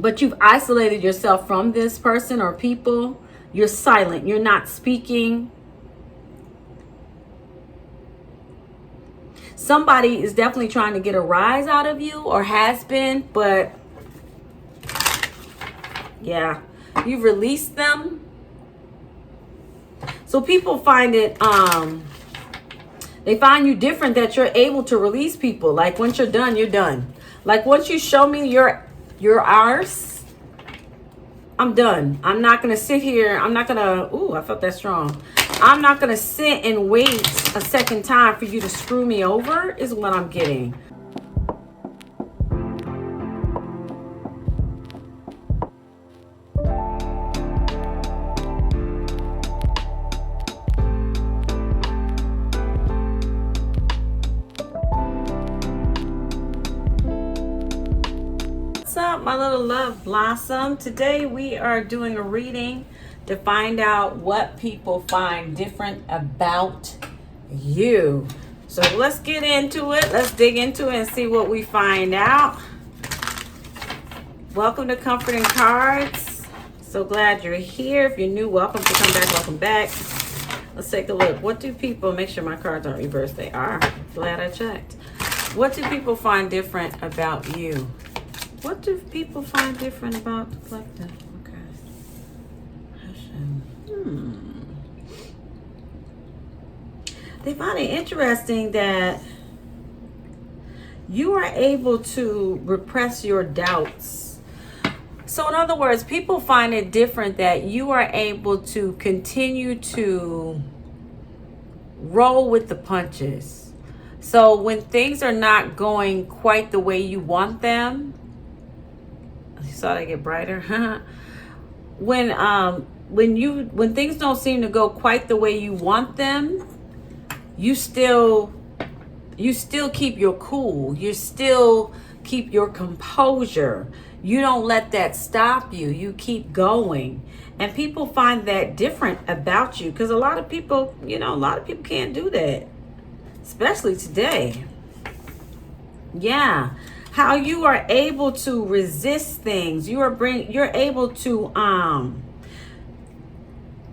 but you've isolated yourself from this person or people. You're silent. You're not speaking. Somebody is definitely trying to get a rise out of you or has been, but yeah, you've released them. So people find it, they find you different, that you're able to release people. Like once you're done, you're done. Like once you show me you're ours, I'm done. I'm not going to sit here. I'm not going to, ooh, I felt that strong. I'm not going to sit and wait a second time for you to screw me over, is what I'm getting. What's up, my little love blossom? Today we are doing a reading to find out what people find different about you. So let's get into it. Let's dig into it and see what we find out. Welcome to Comfort and Cards. So glad you're here. If you're new, welcome to come back. Welcome back. Let's take a look. What do people, make sure my cards aren't reversed. They are. Glad I checked. What do people find different about you? What do people find different about the collective? Okay. They find it interesting that you are able to repress your doubts. So in other words, people find it different that you are able to continue to roll with the punches. So when things are not going quite the way you want them, you saw that get brighter. When things don't seem to go quite the way you want them, you still keep your cool. You still keep your composure. You don't let that stop you. You keep going. And people find that different about you, because a lot of people can't do that, especially today. Yeah. How you are able to resist things. You're able to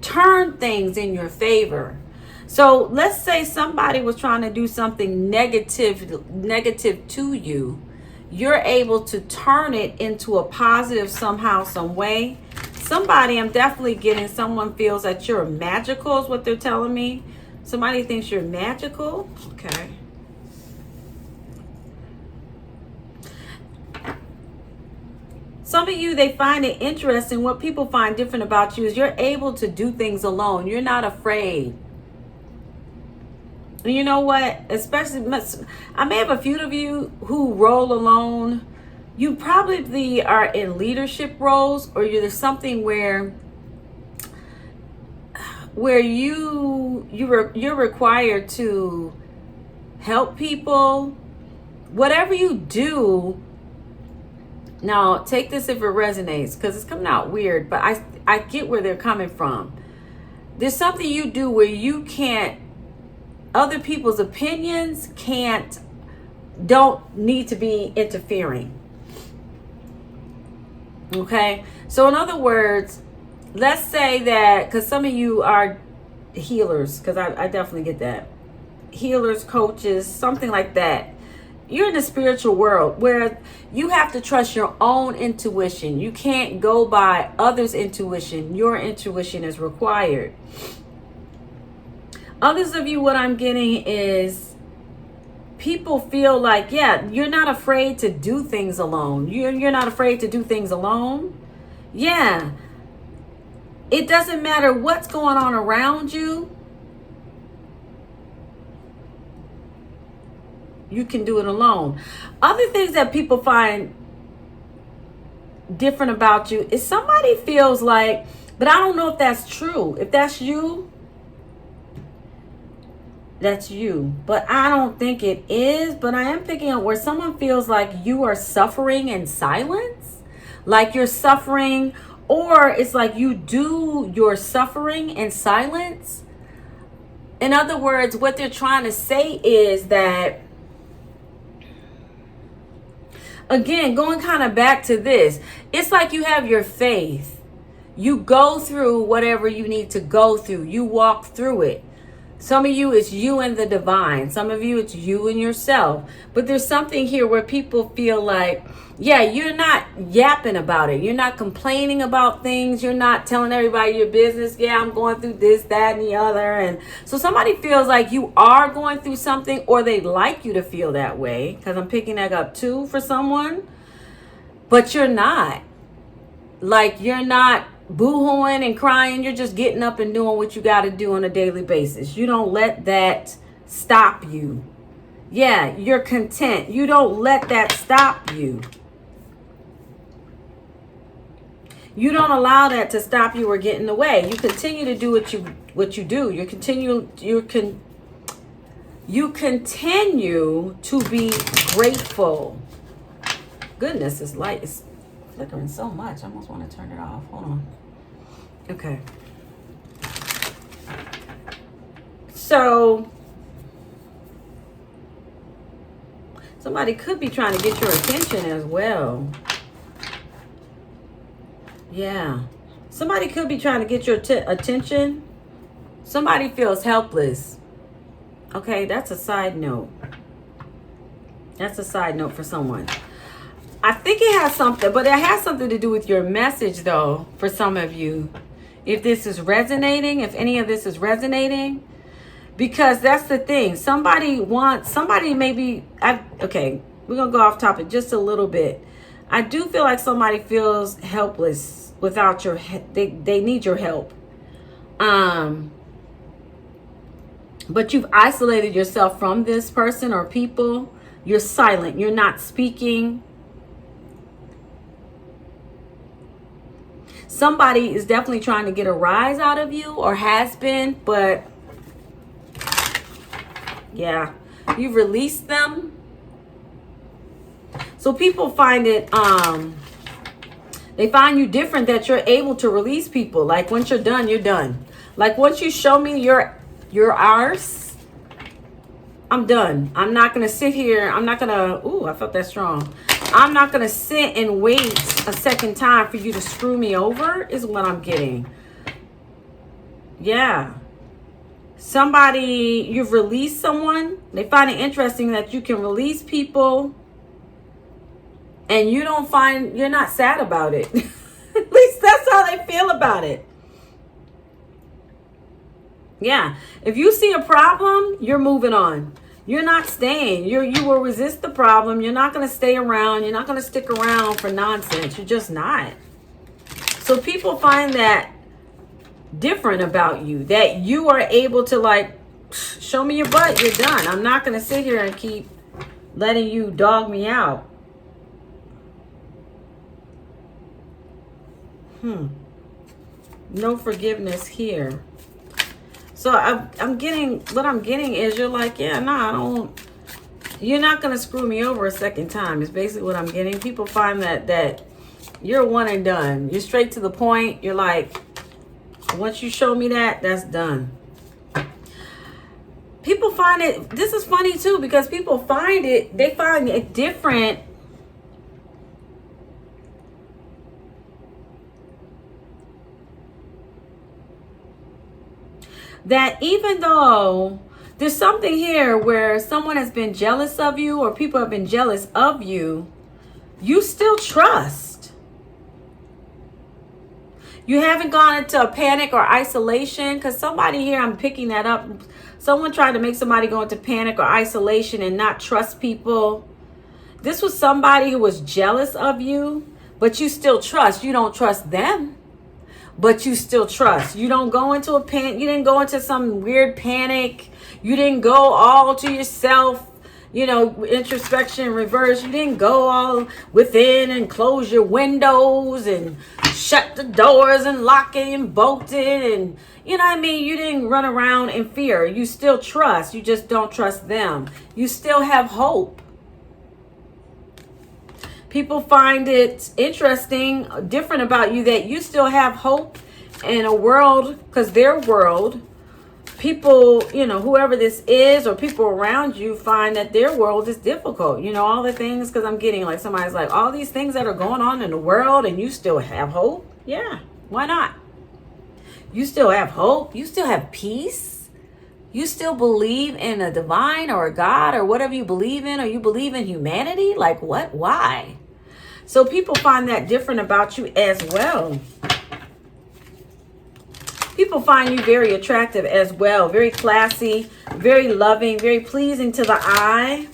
turn things in your favor. So let's say somebody was trying to do something negative to you. You're able to turn it into a positive somehow, some way. Somebody, I'm definitely getting, someone feels that you're magical is what they're telling me. Somebody thinks you're magical. Okay. Some of you, they find it interesting. What people find different about you is you're able to do things alone. You're not afraid. And you know what? Especially, I may have a few of you who roll alone. You probably are in leadership roles, or there's something where you're required to help people. Whatever you do. Now, take this if it resonates, because it's coming out weird, but I get where they're coming from. There's something you do where you can't, other people's opinions don't need to be interfering. Okay? So in other words, let's say that, because some of you are healers, because I definitely get that. Healers, coaches, something like that. You're in the spiritual world where you have to trust your own intuition. You can't go by others' intuition. Your intuition is required. Others of you, what I'm getting is people feel like, yeah, you're not afraid to do things alone. You're not afraid to do things alone. Yeah. It doesn't matter what's going on around you. You can do it alone. Other things that people find different about you is somebody feels like, but I don't know if that's true. If that's you, that's you. But I don't think it is. But I am picking up where someone feels like you are suffering in silence. Like you're suffering, or it's like you do your suffering in silence. In other words, what they're trying to say is that Again, going kind of back to this, it's like you have your faith. You go through whatever you need to go through. You walk through it. Some of you, it's you and the divine. Some of you, it's you and yourself. But there's something here where people feel like, yeah, you're not yapping about it. You're not complaining about things. You're not telling everybody your business. Yeah, I'm going through this, that, and the other. And so somebody feels like you are going through something, or they'd like you to feel that way, because I'm picking that up too for someone. But you're not. Like, you're not boo-hooing and crying. You're just getting up and doing what you got to do on a daily basis. You don't let that stop you. Yeah, you're content. You don't let that stop you. You don't allow that to stop you or get in the way. You continue to do what you do. You continue to be grateful. Goodness, this light is flickering so much. I almost want to turn it off. Hold on. Okay. So somebody could be trying to get your attention as well. Yeah. Somebody could be trying to get your attention. Somebody feels helpless. Okay, that's a side note. That's a side note for someone. I think it has something, but it has something to do with your message, though, for some of you. If this is resonating, if any of this is resonating, because that's the thing. Somebody maybe, okay, we're going to go off topic just a little bit. I do feel like somebody feels helpless without your, they need your help. But you've isolated yourself from this person or people. You're silent. You're not speaking. Somebody is definitely trying to get a rise out of you, or has been, but yeah, you've released them. So people find it, they find you different, that you're able to release people. Like, once you're done, you're done. Like, once you show me your arse, I'm done. I'm not going to sit here. I'm not going to, ooh, I felt that strong. I'm not going to sit and wait a second time for you to screw me over, is what I'm getting. Yeah. Somebody, you've released someone. They find it interesting that you can release people and you're not sad about it. At least that's how they feel about it. Yeah. If you see a problem, you're moving on. You're not staying. You will resist the problem. You're not going to stay around. You're not going to stick around for nonsense. You're just not. So people find that different about you, that you are able to, like, show me your butt. You're done. I'm not going to sit here and keep letting you dog me out. No forgiveness here. So I'm getting, what I'm getting is, you're like, yeah, no, you're not going to screw me over a second time. It's basically what I'm getting. People find that you're one and done. You're straight to the point. You're like, once you show me that, that's done. People find it, this is funny too, because people find it different. That even though there's something here where someone has been jealous of you, or people have been jealous of you, you still trust. You haven't gone into a panic or isolation, because somebody here, I'm picking that up. Someone tried to make somebody go into panic or isolation and not trust people. This was somebody who was jealous of you, but you still trust. You don't trust them, but you still trust. You don't go into a panic. You didn't go into some weird panic. You didn't go all to yourself, introspection, reverse. You didn't go all within and close your windows and shut the doors and lock it and bolt it. And you didn't run around in fear. You still trust. You just don't trust them. You still have hope. People find it interesting, different about you, that you still have hope in a world, because their world people, you know, whoever this is or people around you find that their world is difficult. You know, all the things, because I'm getting like somebody's like, all these things that are going on in the world and you still have hope. Yeah, why not? You still have hope. You still have peace. You still believe in a divine or a God or whatever you believe in, or you believe in humanity. Like what? Why? So people find that different about you as well. People find you very attractive as well. Very classy, very loving, very pleasing to the eye.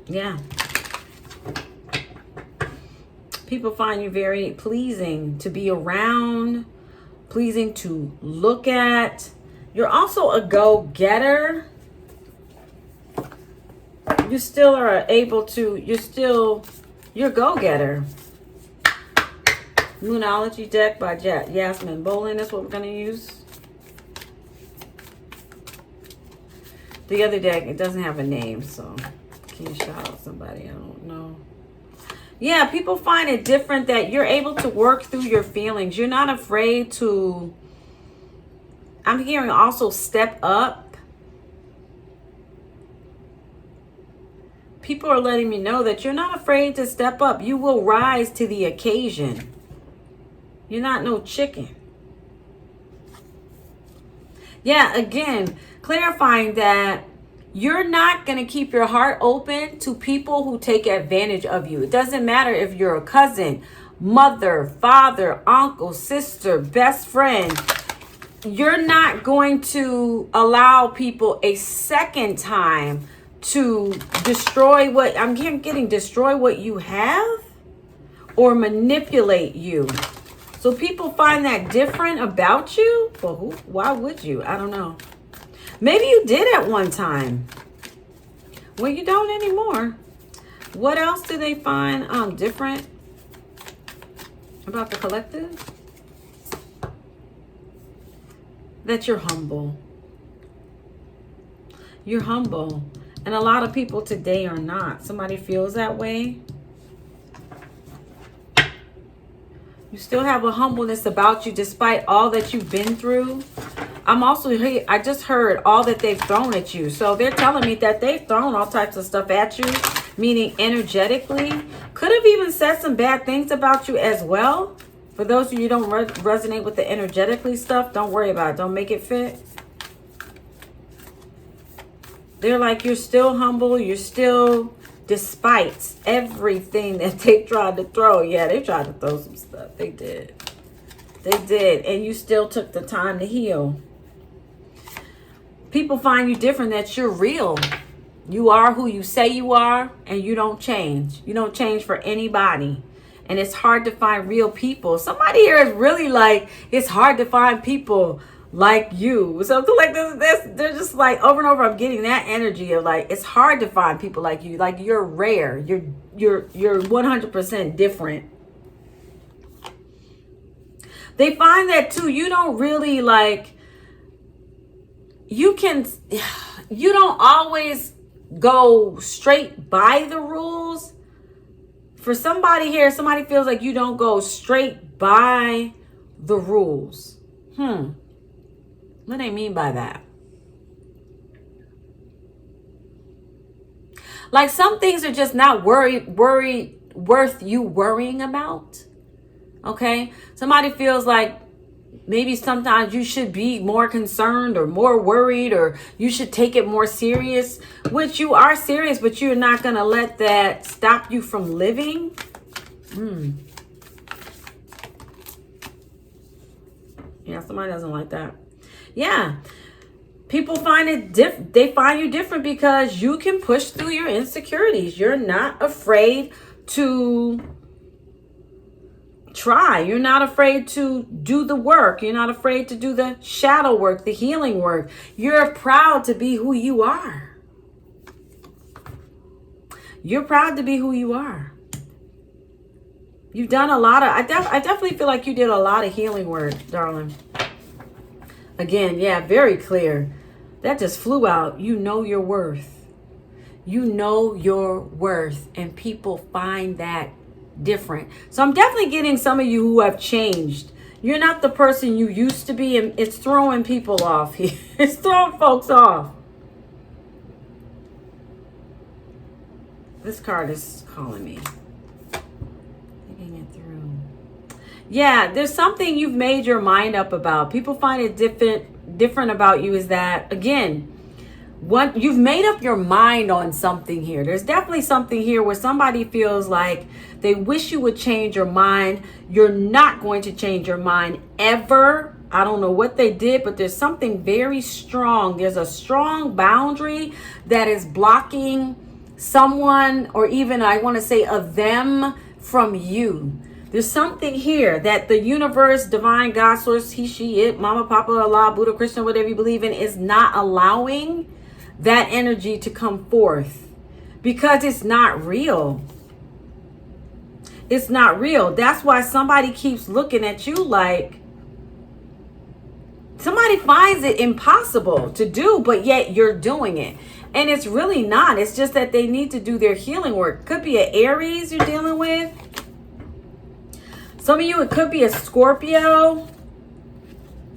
Yeah. People find you very pleasing to be around, pleasing to look at. You're also a go-getter. You still are able to, you're a go-getter. Moonology deck by Yasmin. Boland, that's what we're going to use. The other deck, it doesn't have a name, so can you shout out somebody? I don't know. Yeah, people find it different that you're able to work through your feelings. You're not afraid to, I'm hearing also step up. People are letting me know that you're not afraid to step up. You will rise to the occasion. You're not no chicken. Yeah, again, clarifying that you're not going to keep your heart open to people who take advantage of you. It doesn't matter if you're a cousin, mother, father, uncle, sister, best friend. You're not going to allow people a second time to destroy what, I'm getting destroy what you have or manipulate you. So people find that different about you. Well, why would you? I don't know. Maybe you did at one time. Well, you don't anymore. What else do they find different about the collective? That you're humble. You're humble. And a lot of people today are not. Somebody feels that way. You still have a humbleness about you despite all that you've been through. I just heard all that they've thrown at you. So they're telling me that they've thrown all types of stuff at you, meaning energetically. Could have even said some bad things about you as well. For those of you who don't resonate with the energetically stuff, don't worry about it. Don't make it fit. They're like, you're still humble. You're still, despite everything that they tried to throw. Yeah, they tried to throw some stuff. They did. They did. And you still took the time to heal. People find you different, that you're real. You are who you say you are, and you don't change. You don't change for anybody. And it's hard to find real people. Somebody here is really like, it's hard to find people like you. So like this, they're just like over and over. I'm getting that energy of like, it's hard to find people like you. Like you're rare. You're 100% different. They find that too. You don't really like, you don't always go straight by the rules. For somebody here, somebody feels like you don't go straight by the rules. What do they mean by that? Like some things are just not worth you worrying about. Okay? Somebody feels like maybe sometimes you should be more concerned or more worried, or you should take it more serious, which you are serious, but you're not going to let that stop you from living. Yeah, somebody doesn't like that. Yeah. People find it they find you different because you can push through your insecurities. You're not afraid to try. You're not afraid to do the work. You're not afraid to do the shadow work, the healing work. You're proud to be who you are. You're proud to be who you are. You've done a lot of, I definitely feel like you did a lot of healing work, darling. Again, yeah, very clear. That just flew out. You know your worth. You know your worth. And people find that different. So I'm definitely getting some of you who have changed. You're not the person you used to be, and it's throwing people off here. It's throwing folks off. This card is calling me. Thinking it through. Yeah, there's something you've made your mind up about. People find it different about you is that, again, you've made up your mind on something here. There's definitely something here where somebody feels like they wish you would change your mind. You're not going to change your mind ever. I don't know what they did, but there's something very strong. There's a strong boundary that is blocking someone, or even I want to say a them, from you. There's something here that the universe, divine, God, source, he, she, it, mama, papa, Allah, Buddha, Krishna, whatever you believe in, is not allowing that energy to come forth because it's not real. It's not real. That's why somebody keeps looking at you like, somebody finds it impossible to do, but yet you're doing it. And it's really not. It's just that they need to do their healing work. Could be an Aries you're dealing with. Some of you, it could be a Scorpio.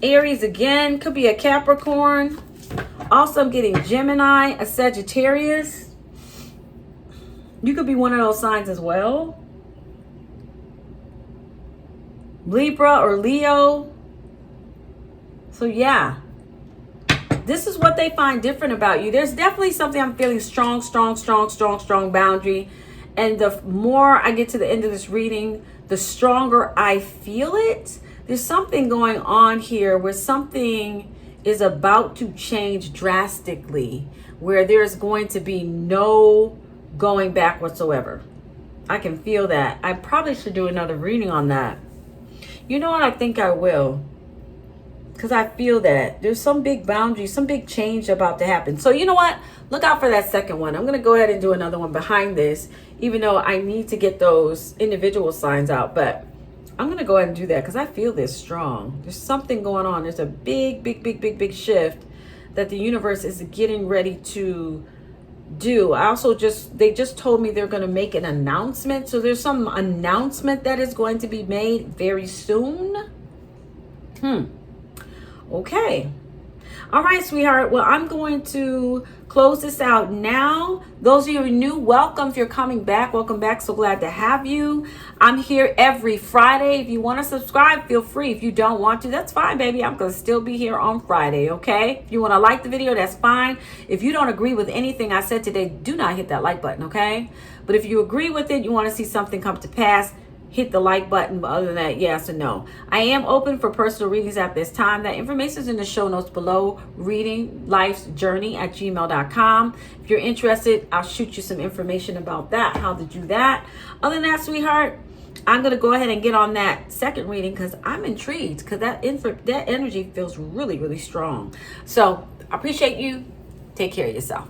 Aries again. Could be a Capricorn. Also, I'm getting Gemini, a Sagittarius. You could be one of those signs as well. Libra or Leo. So yeah, this is what they find different about you. There's definitely something I'm feeling strong boundary. And the more I get to the end of this reading, the stronger I feel it. There's something going on here where something is about to change drastically, where there's going to be no going back whatsoever. I can feel that. I probably should do another reading on that. You know what? I think I will. Because I feel that there's some big boundary, some big change about to happen. So you know what? Look out for that second one. I'm going to go ahead and do another one behind this, even though I need to get those individual signs out. But I'm going to go ahead and do that because I feel this strong. There's something going on. There's a big shift that the universe is getting ready to do. They just told me they're going to make an announcement. So there's some announcement that is going to be made very soon. Okay. All right, sweetheart. Well, I'm going to close this out now. Those of you who are new, welcome. If you're coming back, welcome back. So glad to have you. I'm here every Friday. If you want to subscribe, feel free. If you don't want to, that's fine, baby. I'm going to still be here on Friday, okay? If you want to like the video, that's fine. If you don't agree with anything I said today, do not hit that like button, okay? But if you agree with it, you want to see something come to pass, hit the like button. But other than that, yes or no. I am open for personal readings at this time. That information is in the show notes below. readinglifesjourney@gmail.com. If you're interested, I'll shoot you some information about that, how to do that. Other than that, sweetheart, I'm going to go ahead and get on that second reading because I'm intrigued, because that energy feels really strong. So I appreciate you. Take care of yourself.